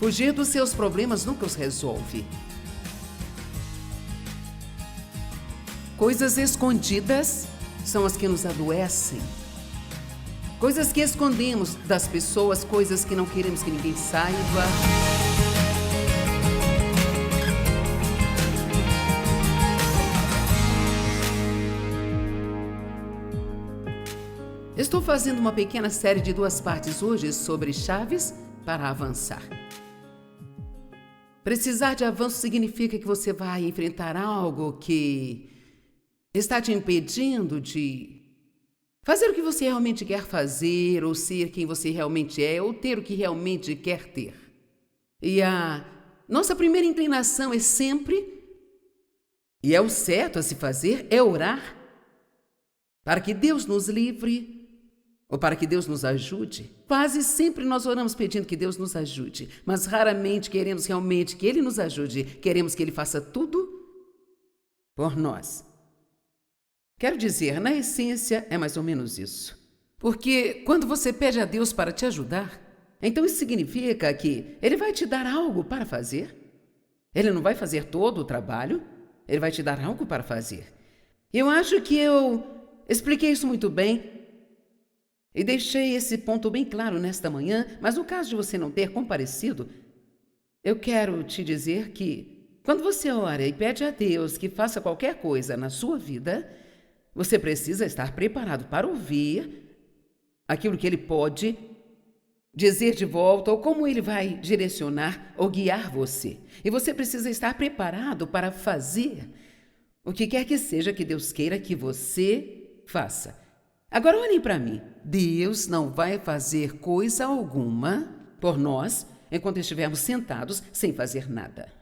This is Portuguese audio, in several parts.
Fugir dos seus problemas nunca os resolve. Coisas escondidas são as que nos adoecem. Coisas que escondemos das pessoas, coisas que não queremos que ninguém saiba. Estou fazendo uma pequena série de 2 partes hoje sobre chaves para avançar. Precisar de avanço significa que você vai enfrentar algo que está te impedindo de fazer o que você realmente quer fazer, ou ser quem você realmente é, ou ter o que realmente quer ter. E a nossa primeira inclinação é sempre, e é o certo a se fazer, é orar para que Deus nos livre ou para que Deus nos ajude. Quase sempre nós oramos pedindo que Deus nos ajude, mas raramente queremos realmente que Ele nos ajude. Queremos que Ele faça tudo por nós. Quero dizer, na essência, é mais ou menos isso. Porque quando você pede a Deus para te ajudar, então isso significa que Ele vai te dar algo para fazer. Ele não vai fazer todo o trabalho, Ele vai te dar algo para fazer. Eu acho que eu expliquei isso muito bem e deixei esse ponto bem claro nesta manhã, mas no caso de você não ter comparecido, eu quero te dizer que quando você ora e pede a Deus que faça qualquer coisa na sua vida, você precisa estar preparado para ouvir aquilo que Ele pode dizer de volta ou como Ele vai direcionar ou guiar você. E você precisa estar preparado para fazer o que quer que seja que Deus queira que você faça. Agora olhem para mim. Deus não vai fazer coisa alguma por nós enquanto estivermos sentados sem fazer nada.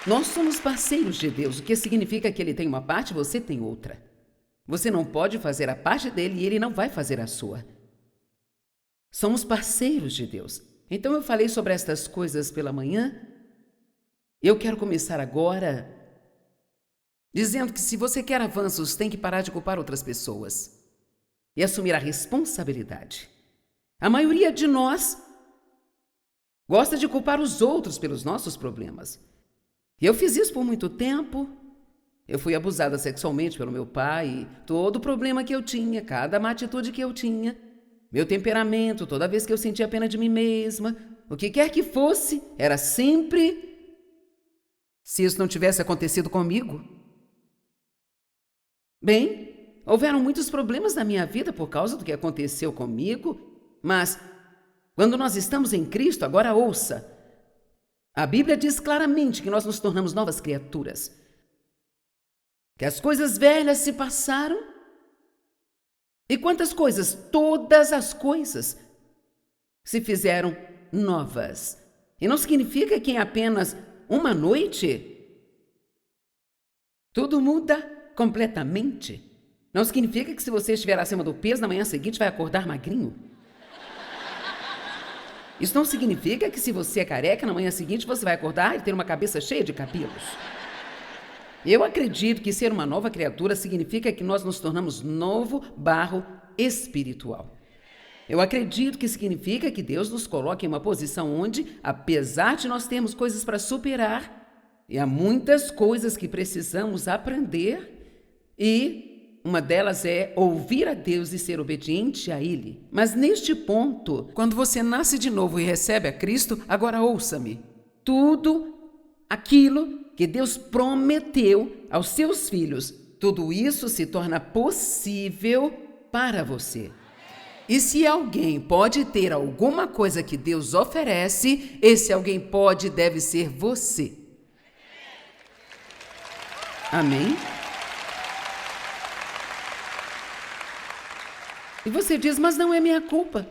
Nós somos parceiros de Deus, o que significa que Ele tem uma parte e você tem outra. Você não pode fazer a parte dele e Ele não vai fazer a sua. Somos parceiros de Deus. Então eu falei sobre estas coisas pela manhã. Eu quero começar agora dizendo que se você quer avanços, tem que parar de culpar outras pessoas e assumir a responsabilidade. A maioria de nós gosta de culpar os outros pelos nossos problemas. E eu fiz isso por muito tempo. Eu fui abusada sexualmente pelo meu pai, todo o problema que eu tinha, cada má atitude que eu tinha, meu temperamento, toda vez que eu sentia pena de mim mesma, o que quer que fosse, era sempre se isso não tivesse acontecido comigo. Bem, houveram muitos problemas na minha vida por causa do que aconteceu comigo, mas quando nós estamos em Cristo, agora ouça, a Bíblia diz claramente que nós nos tornamos novas criaturas, que as coisas velhas se passaram. E quantas coisas? Todas as coisas se fizeram novas. E não significa que em apenas uma noite tudo muda completamente. Não significa que se você estiver acima do peso, na manhã seguinte vai acordar magrinho. Isso não significa que se você é careca, na manhã seguinte você vai acordar e ter uma cabeça cheia de cabelos. Eu acredito que ser uma nova criatura significa que nós nos tornamos novo barro espiritual. Eu acredito que significa que Deus nos coloca em uma posição onde, apesar de nós termos coisas para superar, e há muitas coisas que precisamos aprender, e uma delas é ouvir a Deus e ser obediente a Ele. Mas neste ponto, quando você nasce de novo e recebe a Cristo, agora ouça-me, tudo aquilo que Deus prometeu aos seus filhos, tudo isso se torna possível para você. E se alguém pode ter alguma coisa que Deus oferece, esse alguém pode e deve ser você. Amém? E você diz, mas não é minha culpa.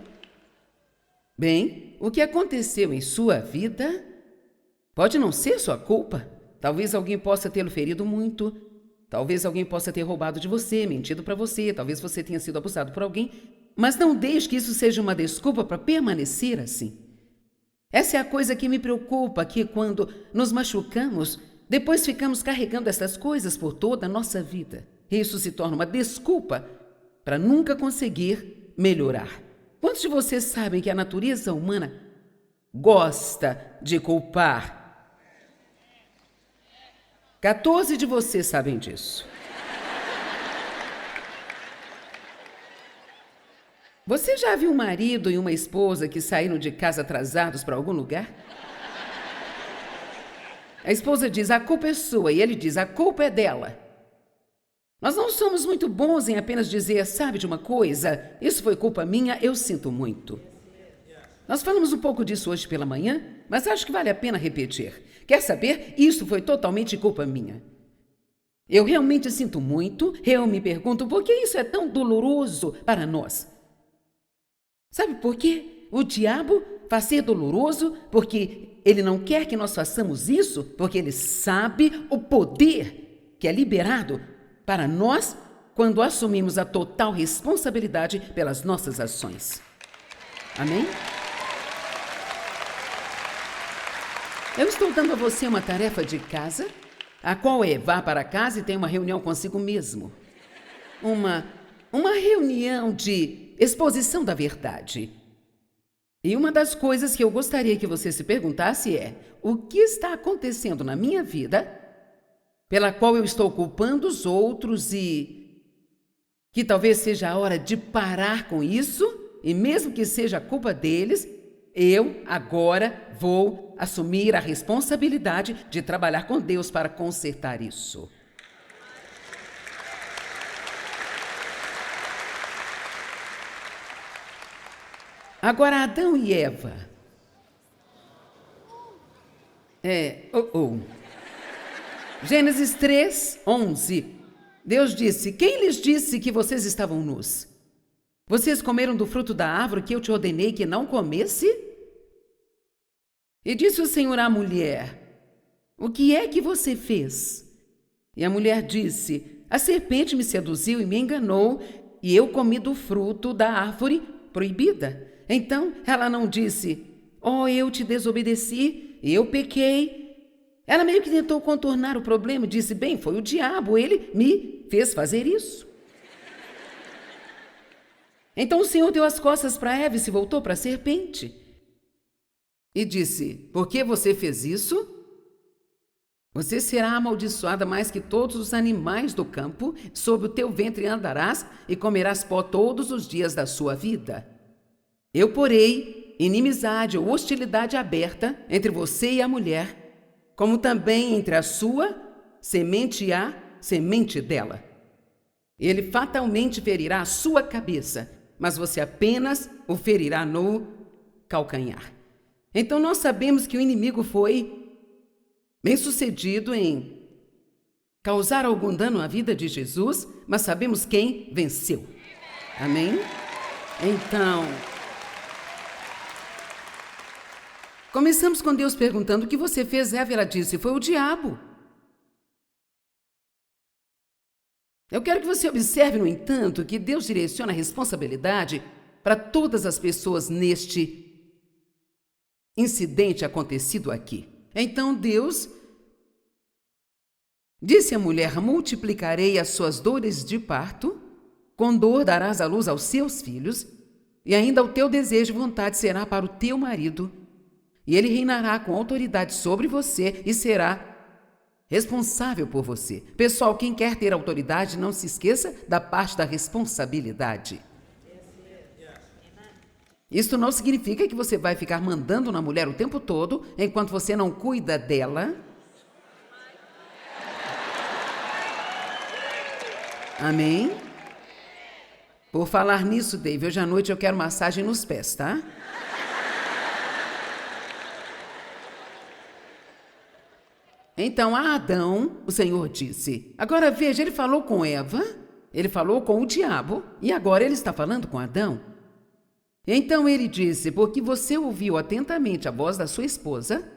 Bem, o que aconteceu em sua vida pode não ser sua culpa. Talvez alguém possa tê-lo ferido muito. Talvez alguém possa ter roubado de você, mentido para você. Talvez você tenha sido abusado por alguém. Mas não deixe que isso seja uma desculpa para permanecer assim. Essa é a coisa que me preocupa, que quando nos machucamos, depois ficamos carregando essas coisas por toda a nossa vida. Isso se torna uma desculpa para nunca conseguir melhorar. Quantos de vocês sabem que a natureza humana gosta de culpar? 14 de vocês sabem disso. Você já viu um marido e uma esposa que saíram de casa atrasados para algum lugar? A esposa diz, a culpa é sua, e ele diz, a culpa é dela. Nós não somos muito bons em apenas dizer, sabe de uma coisa? Isso foi culpa minha, eu sinto muito. Nós falamos um pouco disso hoje pela manhã, mas acho que vale a pena repetir. Quer saber? Isso foi totalmente culpa minha. Eu realmente sinto muito, eu me pergunto por que isso é tão doloroso para nós. Sabe por quê? O diabo faz ser doloroso porque ele não quer que nós façamos isso, porque ele sabe o poder que é liberado para nós quando assumimos a total responsabilidade pelas nossas ações. Amém? Eu estou dando a você uma tarefa de casa, a qual é vá para casa e tenha uma reunião consigo mesmo. Uma reunião de exposição da verdade. E uma das coisas que eu gostaria que você se perguntasse é: o que está acontecendo na minha vida pela qual eu estou culpando os outros e que talvez seja a hora de parar com isso, e mesmo que seja a culpa deles, eu agora vou assumir a responsabilidade de trabalhar com Deus para consertar isso. Agora, Adão e Eva. Gênesis 3, 11. Deus disse, quem lhes disse que vocês estavam nus? Vocês comeram do fruto da árvore que eu te ordenei que não comesse? E disse o Senhor à mulher, o que é que você fez? E a mulher disse, a serpente me seduziu e me enganou, e eu comi do fruto da árvore proibida. Então ela não disse, eu te desobedeci, eu pequei. Ela meio que tentou contornar o problema e disse, bem, foi o diabo, ele me fez fazer isso. Então o Senhor deu as costas para Eva e se voltou para a serpente. E disse, por que você fez isso? Você será amaldiçoada mais que todos os animais do campo, sob o teu ventre andarás e comerás pó todos os dias da sua vida. Eu porei inimizade ou hostilidade aberta entre você e a mulher, como também entre a sua semente e a semente dela. Ele fatalmente ferirá a sua cabeça, mas você apenas o ferirá no calcanhar. Então nós sabemos que o inimigo foi bem-sucedido em causar algum dano à vida de Jesus, mas sabemos quem venceu. Amém? Então, começamos com Deus perguntando o que você fez, Eva. Ela disse, foi o diabo. Eu quero que você observe, no entanto, que Deus direciona a responsabilidade para todas as pessoas neste incidente acontecido aqui. Então Deus disse à mulher, multiplicarei as suas dores de parto, com dor darás à luz aos seus filhos, e ainda o teu desejo e vontade será para o teu marido, e ele reinará com autoridade sobre você e será responsável por você. Pessoal, quem quer ter autoridade, não se esqueça da parte da responsabilidade. Isso não significa que você vai ficar mandando na mulher o tempo todo, enquanto você não cuida dela. Amém? Por falar nisso, Dave, hoje à noite eu quero massagem nos pés, tá? Então a Adão, o Senhor disse, agora veja, ele falou com Eva, ele falou com o diabo, e agora ele está falando com Adão. Então ele disse, porque você ouviu atentamente a voz da sua esposa,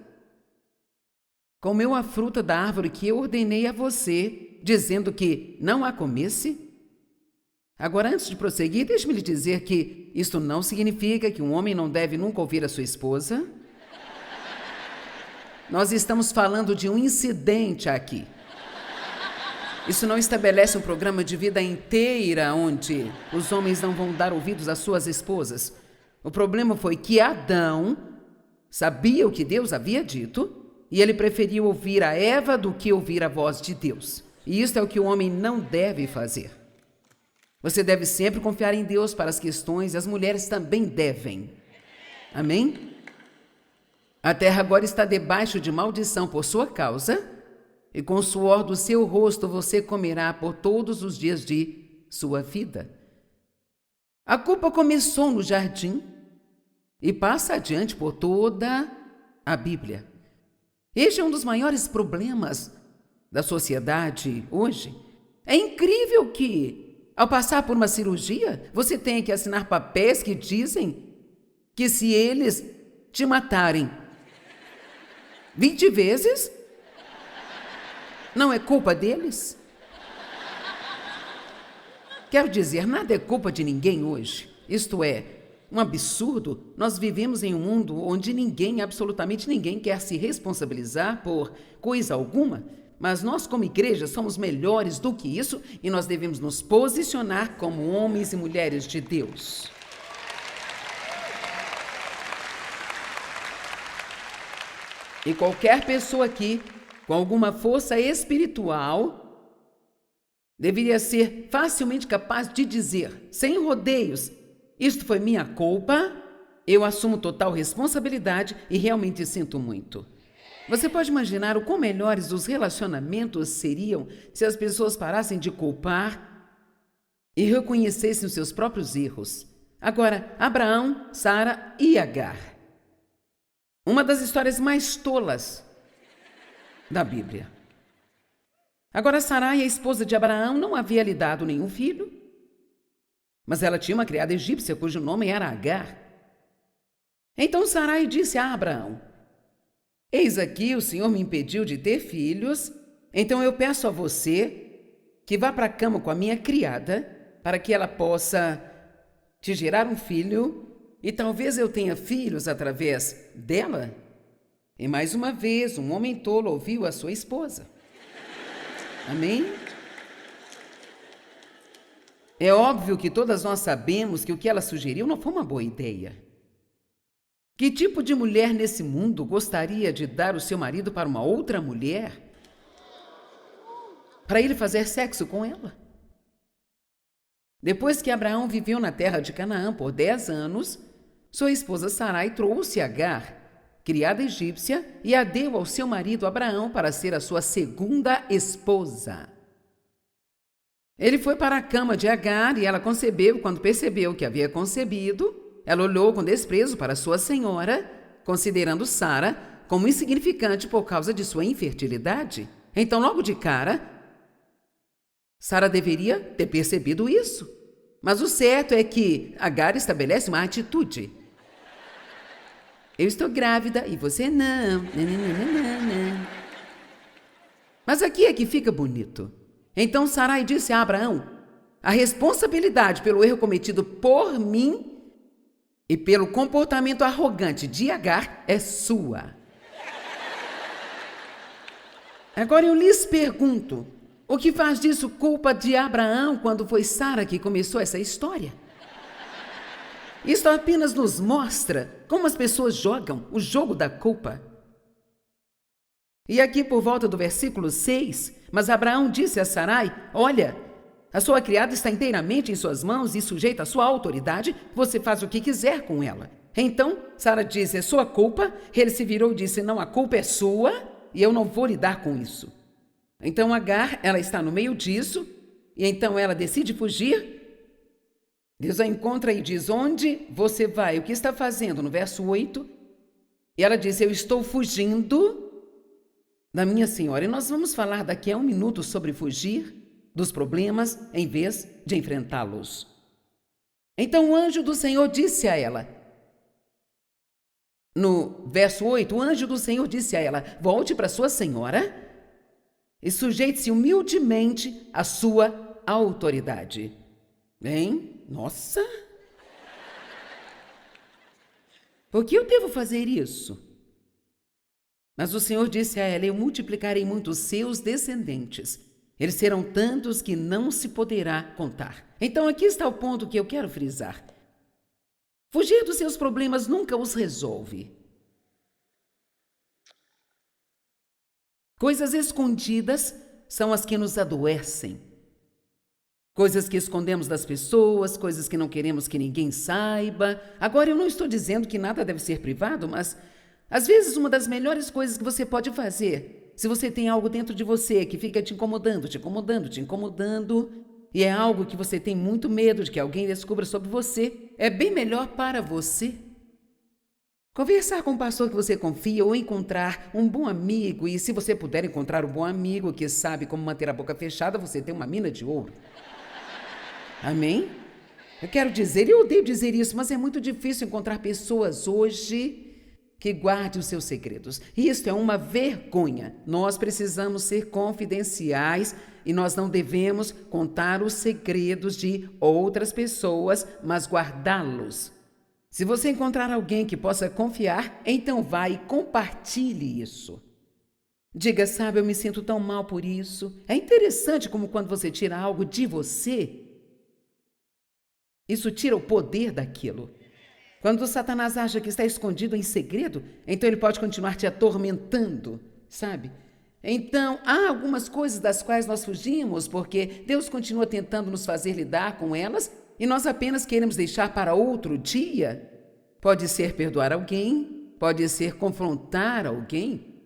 comeu a fruta da árvore que eu ordenei a você, dizendo que não a comesse? Agora, antes de prosseguir, deixe-me lhe dizer que isto não significa que um homem não deve nunca ouvir a sua esposa. Nós estamos falando de um incidente aqui. Isso não estabelece um programa de vida inteira onde os homens não vão dar ouvidos às suas esposas. O problema foi que Adão sabia o que Deus havia dito e ele preferiu ouvir a Eva do que ouvir a voz de Deus. E isso é o que o homem não deve fazer. Você deve sempre confiar em Deus para as questões e as mulheres também devem. Amém? A terra agora está debaixo de maldição por sua causa, e com o suor do seu rosto você comerá por todos os dias de sua vida. A culpa começou no jardim e passa adiante por toda a Bíblia. Este é um dos maiores problemas da sociedade hoje. É incrível que, ao passar por uma cirurgia, você tenha que assinar papéis que dizem que se eles te matarem 20 vezes, não é culpa deles? Quero dizer, nada é culpa de ninguém hoje. Isto é, um absurdo. Nós vivemos em um mundo onde ninguém, absolutamente ninguém, quer se responsabilizar por coisa alguma, mas nós, como igreja, somos melhores do que isso e nós devemos nos posicionar como homens e mulheres de Deus. E qualquer pessoa aqui, com alguma força espiritual, deveria ser facilmente capaz de dizer, sem rodeios, isto foi minha culpa, eu assumo total responsabilidade e realmente sinto muito. Você pode imaginar o quão melhores os relacionamentos seriam se as pessoas parassem de culpar e reconhecessem os seus próprios erros. Agora, Abraão, Sara e Agar. Uma das histórias mais tolas da Bíblia. Agora, Sarai, a esposa de Abraão, não havia lhe dado nenhum filho, mas ela tinha uma criada egípcia cujo nome era Agar. Então Sarai disse a Abraão: eis aqui, o Senhor me impediu de ter filhos, então eu peço a você que vá para a cama com a minha criada, para que ela possa te gerar um filho, e talvez eu tenha filhos através dela. E mais uma vez, um homem tolo ouviu a sua esposa. Amém? É óbvio que todas nós sabemos que o que ela sugeriu não foi uma boa ideia. Que tipo de mulher nesse mundo gostaria de dar o seu marido para uma outra mulher? Para ele fazer sexo com ela? Depois que Abraão viveu na terra de Canaã por 10 anos, sua esposa Sarai trouxe Agar, criada egípcia, e a deu ao seu marido Abraão para ser a sua segunda esposa. Ele foi para a cama de Agar e ela concebeu. Quando percebeu que havia concebido, ela olhou com desprezo para sua senhora, considerando Sara como insignificante por causa de sua infertilidade. Então, logo de cara, Sara deveria ter percebido isso. Mas o certo é que Agar estabelece uma atitude. Eu estou grávida e você não. Mas aqui é que fica bonito. Então Sarai disse a Abraão: a responsabilidade pelo erro cometido por mim e pelo comportamento arrogante de Agar é sua. Agora eu lhes pergunto, o que faz disso culpa de Abraão quando foi Sara que começou essa história? Isto apenas nos mostra como as pessoas jogam o jogo da culpa. E aqui por volta do versículo 6, mas Abraão disse a Sarai: olha, a sua criada está inteiramente em suas mãos e sujeita à sua autoridade, você faz o que quiser com ela. Então Sara disse: é sua culpa. Ele se virou e disse: não, a culpa é sua e eu não vou lidar com isso. Então Agar, ela está no meio disso, e então ela decide fugir. Deus a encontra e diz: onde você vai? O que está fazendo? No verso 8. E ela diz: eu estou fugindo da minha senhora. E nós vamos falar daqui a 1 minuto sobre fugir dos problemas em vez de enfrentá-los. Então o anjo do Senhor disse a ela, no verso 8, o anjo do Senhor disse a ela: volte para sua senhora e sujeite-se humildemente à sua autoridade. Bem, nossa! Por que eu devo fazer isso? Mas o Senhor disse a ela: eu multiplicarei muito os seus descendentes, Eles serão tantos que não se poderá contar. Então aqui está o ponto que eu quero frisar. Fugir dos seus problemas nunca os resolve. Coisas escondidas são as que nos adoecem. Coisas que escondemos das pessoas, coisas que não queremos que ninguém saiba. Agora, eu não estou dizendo que nada deve ser privado, mas às vezes uma das melhores coisas que você pode fazer, se você tem algo dentro de você que fica te incomodando, e é algo que você tem muito medo de que alguém descubra sobre você, é bem melhor para você conversar com um pastor que você confia ou encontrar um bom amigo. E se você puder encontrar um bom amigo que sabe como manter a boca fechada, você tem uma mina de ouro. Amém? Eu quero dizer, eu odeio dizer isso, mas é muito difícil encontrar pessoas hoje que guardem os seus segredos. E isso é uma vergonha. Nós precisamos ser confidenciais e nós não devemos contar os segredos de outras pessoas, mas guardá-los. Se você encontrar alguém que possa confiar, então vá e compartilhe isso. Diga, sabe, eu me sinto tão mal por isso. É interessante como quando você tira algo de você, isso tira o poder daquilo. Quando Satanás acha que está escondido em segredo, então ele pode continuar te atormentando, sabe? Então, há algumas coisas das quais nós fugimos porque Deus continua tentando nos fazer lidar com elas e nós apenas queremos deixar para outro dia. Pode ser perdoar alguém, pode ser confrontar alguém.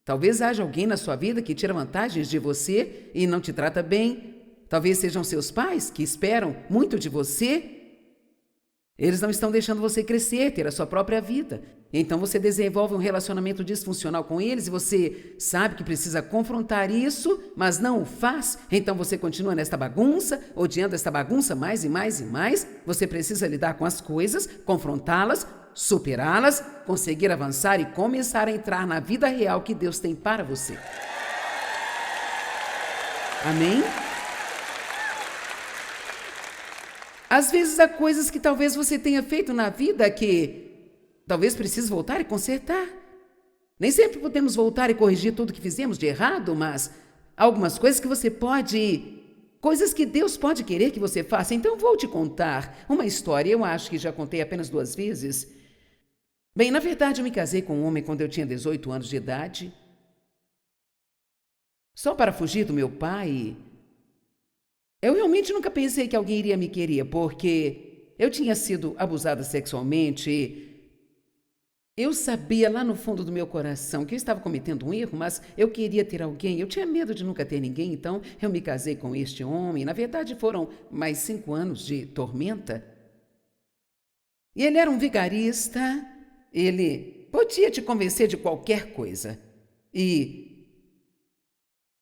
Talvez haja alguém na sua vida que tira vantagens de você e não te trata bem. Talvez sejam seus pais que esperam muito de você. Eles não estão deixando você crescer, ter a sua própria vida. Então você desenvolve um relacionamento disfuncional com eles e você sabe que precisa confrontar isso, mas não o faz. Então você continua nesta bagunça, odiando esta bagunça mais e mais e mais. Você precisa lidar com as coisas, confrontá-las, superá-las, conseguir avançar e começar a entrar na vida real que Deus tem para você. Amém? Às vezes há coisas que talvez você tenha feito na vida que talvez precise voltar e consertar. Nem sempre podemos voltar e corrigir tudo que fizemos de errado, mas há algumas coisas que você pode, coisas que Deus pode querer que você faça. Então vou te contar uma história, eu acho que já contei apenas 2 vezes. Bem, na verdade eu me casei com um homem quando eu tinha 18 anos de idade. Só para fugir do meu pai. Eu realmente nunca pensei que alguém iria me querer, porque eu tinha sido abusada sexualmente. Eu sabia lá no fundo do meu coração que eu estava cometendo um erro, mas eu queria ter alguém. Eu tinha medo de nunca ter ninguém, então eu me casei com este homem. Na verdade, foram mais 5 anos de tormenta. E ele era um vigarista, ele podia te convencer de qualquer coisa. E,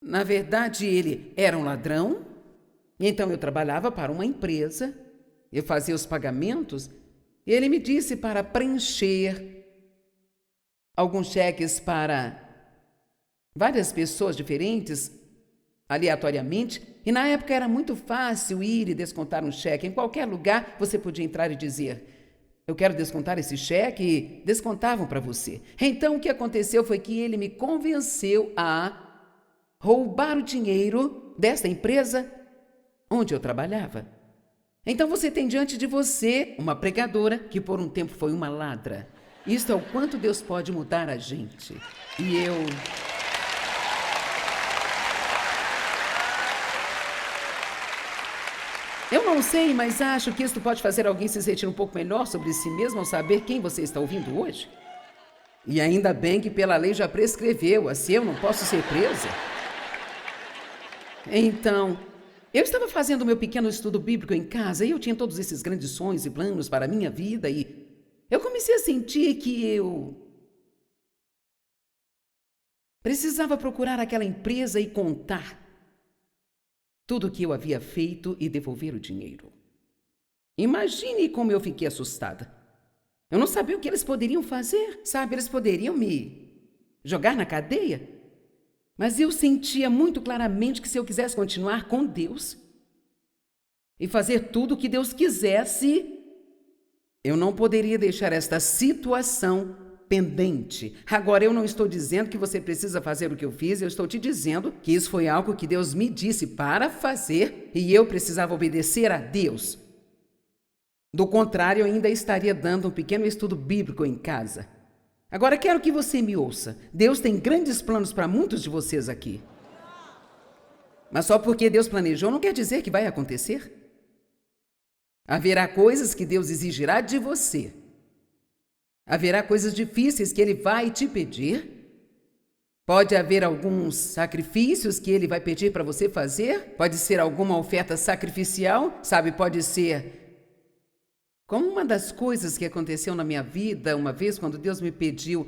na verdade, ele era um ladrão. Então eu trabalhava para uma empresa, eu fazia os pagamentos e ele me disse para preencher alguns cheques para várias pessoas diferentes, aleatoriamente, e na época era muito fácil ir e descontar um cheque. Em qualquer lugar você podia entrar e dizer, eu quero descontar esse cheque, e descontavam para você. Então o que aconteceu foi que ele me convenceu a roubar o dinheiro desta empresa onde eu trabalhava. Então você tem diante de você uma pregadora que por um tempo foi uma ladra. Isto é o quanto Deus pode mudar a gente. E eu não sei, mas acho que isto pode fazer alguém se sentir um pouco melhor sobre si mesmo ao saber quem você está ouvindo hoje. E ainda bem que pela lei já prescreveu, assim eu não posso ser presa. Então, eu estava fazendo meu pequeno estudo bíblico em casa e eu tinha todos esses grandes sonhos e planos para a minha vida e eu comecei a sentir que eu precisava procurar aquela empresa e contar tudo o que eu havia feito e devolver o dinheiro. Imagine como eu fiquei assustada. Eu não sabia o que eles poderiam fazer, sabe? Eles poderiam me jogar na cadeia. Mas eu sentia muito claramente que se eu quisesse continuar com Deus e fazer tudo o que Deus quisesse, eu não poderia deixar esta situação pendente. Agora, eu não estou dizendo que você precisa fazer o que eu fiz, eu estou te dizendo que isso foi algo que Deus me disse para fazer e eu precisava obedecer a Deus. Do contrário, eu ainda estaria dando um pequeno estudo bíblico em casa. Agora, quero que você me ouça. Deus tem grandes planos para muitos de vocês aqui. Mas só porque Deus planejou não quer dizer que vai acontecer. Haverá coisas que Deus exigirá de você. Haverá coisas difíceis que Ele vai te pedir. Pode haver alguns sacrifícios que Ele vai pedir para você fazer. Pode ser alguma oferta sacrificial, sabe? Pode ser como uma das coisas que aconteceu na minha vida, uma vez quando Deus me pediu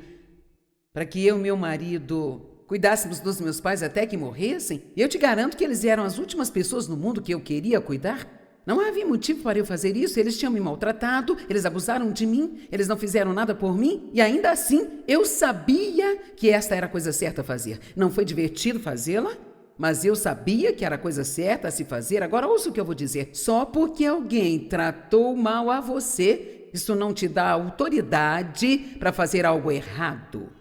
para que eu e meu marido cuidássemos dos meus pais até que morressem, e eu te garanto que eles eram as últimas pessoas no mundo que eu queria cuidar. Não havia motivo para eu fazer isso, eles tinham me maltratado, eles abusaram de mim, eles não fizeram nada por mim, e ainda assim eu sabia que esta era a coisa certa a fazer. Não foi divertido fazê-la, mas eu sabia que era a coisa certa a se fazer. Agora ouça o que eu vou dizer. Só porque alguém tratou mal a você, isso não te dá autoridade para fazer algo errado.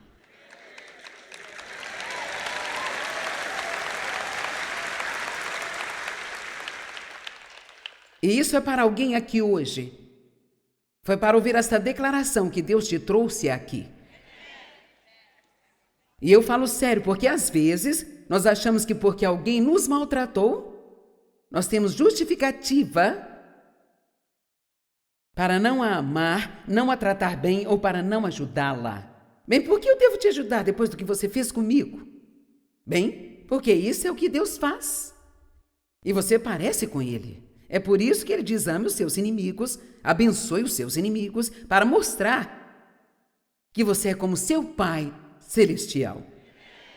E isso é para alguém aqui hoje. Foi para ouvir esta declaração que Deus te trouxe aqui. E eu falo sério, porque às vezes nós achamos que porque alguém nos maltratou, nós temos justificativa para não a amar, não a tratar bem ou para não ajudá-la. Bem, por que eu devo te ajudar depois do que você fez comigo? Bem, porque isso é o que Deus faz. E você parece com Ele. É por isso que Ele diz: ame os seus inimigos, abençoe os seus inimigos, para mostrar que você é como seu Pai celestial.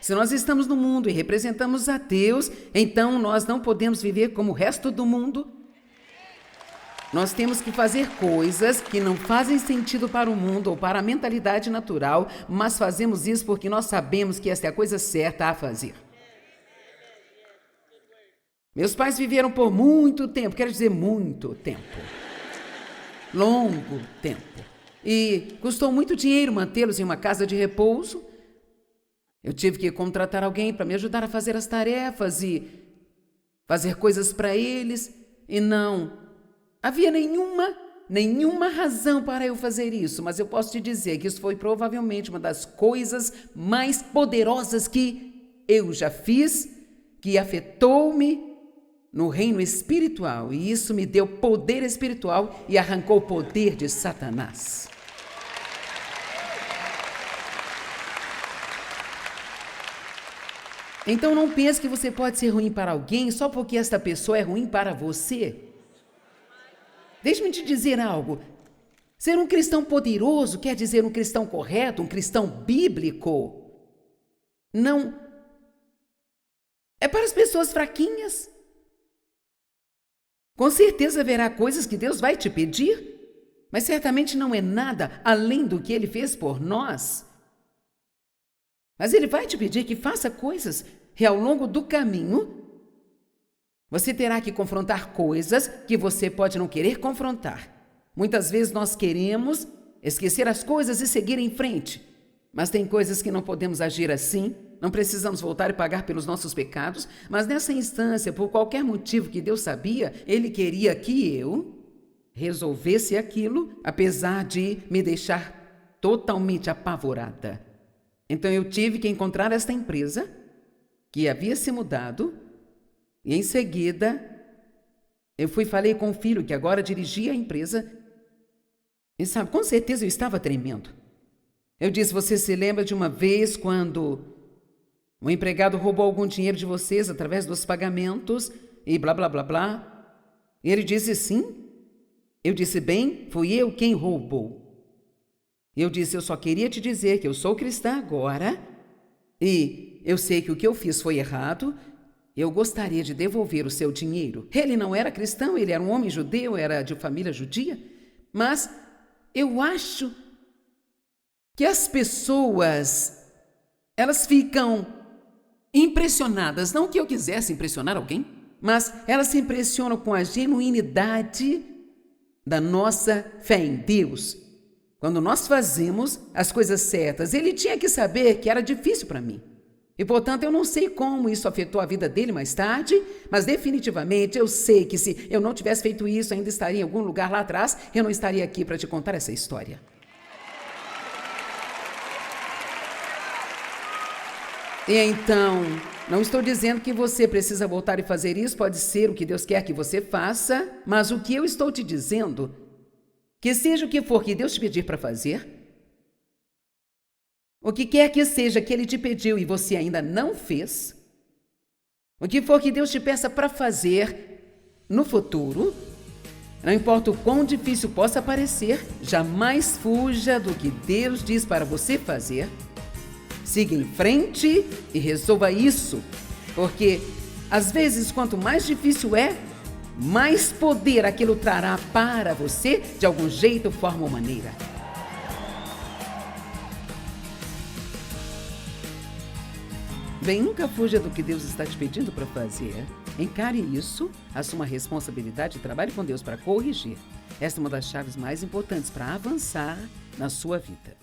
Se nós estamos no mundo e representamos a Deus, então nós não podemos viver como o resto do mundo. Nós temos que fazer coisas que não fazem sentido para o mundo ou para a mentalidade natural, mas fazemos isso porque nós sabemos que esta é a coisa certa a fazer. Meus pais viveram por muito tempo, quero dizer muito tempo. Longo tempo. E custou muito dinheiro mantê-los em uma casa de repouso. Eu tive que contratar alguém para me ajudar a fazer as tarefas e fazer coisas para eles. E não havia nenhuma razão para eu fazer isso. Mas eu posso te dizer que isso foi provavelmente uma das coisas mais poderosas que eu já fiz, que afetou-me no reino espiritual. E isso me deu poder espiritual e arrancou o poder de Satanás. Então não pense que você pode ser ruim para alguém só porque esta pessoa é ruim para você. Deixe-me te dizer algo. Ser um cristão poderoso quer dizer um cristão correto, um cristão bíblico. Não é para as pessoas fraquinhas. Com certeza haverá coisas que Deus vai te pedir, mas certamente não é nada além do que Ele fez por nós. Mas Ele vai te pedir que faça coisas e ao longo do caminho você terá que confrontar coisas que você pode não querer confrontar. Muitas vezes nós queremos esquecer as coisas e seguir em frente, mas tem coisas que não podemos agir assim. Não precisamos voltar e pagar pelos nossos pecados, mas nessa instância, por qualquer motivo que Deus sabia, Ele queria que eu resolvesse aquilo, apesar de me deixar totalmente apavorada. Então eu tive que encontrar esta empresa que havia se mudado e em seguida eu falei com o filho que agora dirigia a empresa e sabe, com certeza eu estava tremendo. Eu disse: você se lembra de uma vez quando um empregado roubou algum dinheiro de vocês através dos pagamentos e blá, blá, blá, blá? E ele disse: sim. Eu disse: bem, fui eu quem roubou. Eu disse: eu só queria te dizer que eu sou cristã agora e eu sei que o que eu fiz foi errado. Eu gostaria de devolver o seu dinheiro. Ele não era cristão, ele era um homem judeu, era de família judia, mas eu acho que as pessoas, elas ficam impressionadas, não que eu quisesse impressionar alguém, mas elas se impressionam com a genuinidade da nossa fé em Deus, Quando nós fazemos as coisas certas, ele tinha que saber que era difícil para mim. E, portanto, eu não sei como isso afetou a vida dele mais tarde, mas definitivamente eu sei que se eu não tivesse feito isso, ainda estaria em algum lugar lá atrás, eu não estaria aqui para te contar essa história. E então, não estou dizendo que você precisa voltar e fazer isso, pode ser o que Deus quer que você faça, mas o que eu estou te dizendo, que seja o que for que Deus te pedir para fazer, o que quer que seja que Ele te pediu e você ainda não fez, o que for que Deus te peça para fazer no futuro, não importa o quão difícil possa parecer, jamais fuja do que Deus diz para você fazer. Siga em frente e resolva isso, porque às vezes quanto mais difícil é, mais poder aquilo trará para você de algum jeito, forma ou maneira. Bem, nunca fuja do que Deus está te pedindo para fazer. Encare isso, assuma a responsabilidade e trabalhe com Deus para corrigir. Esta é uma das chaves mais importantes para avançar na sua vida.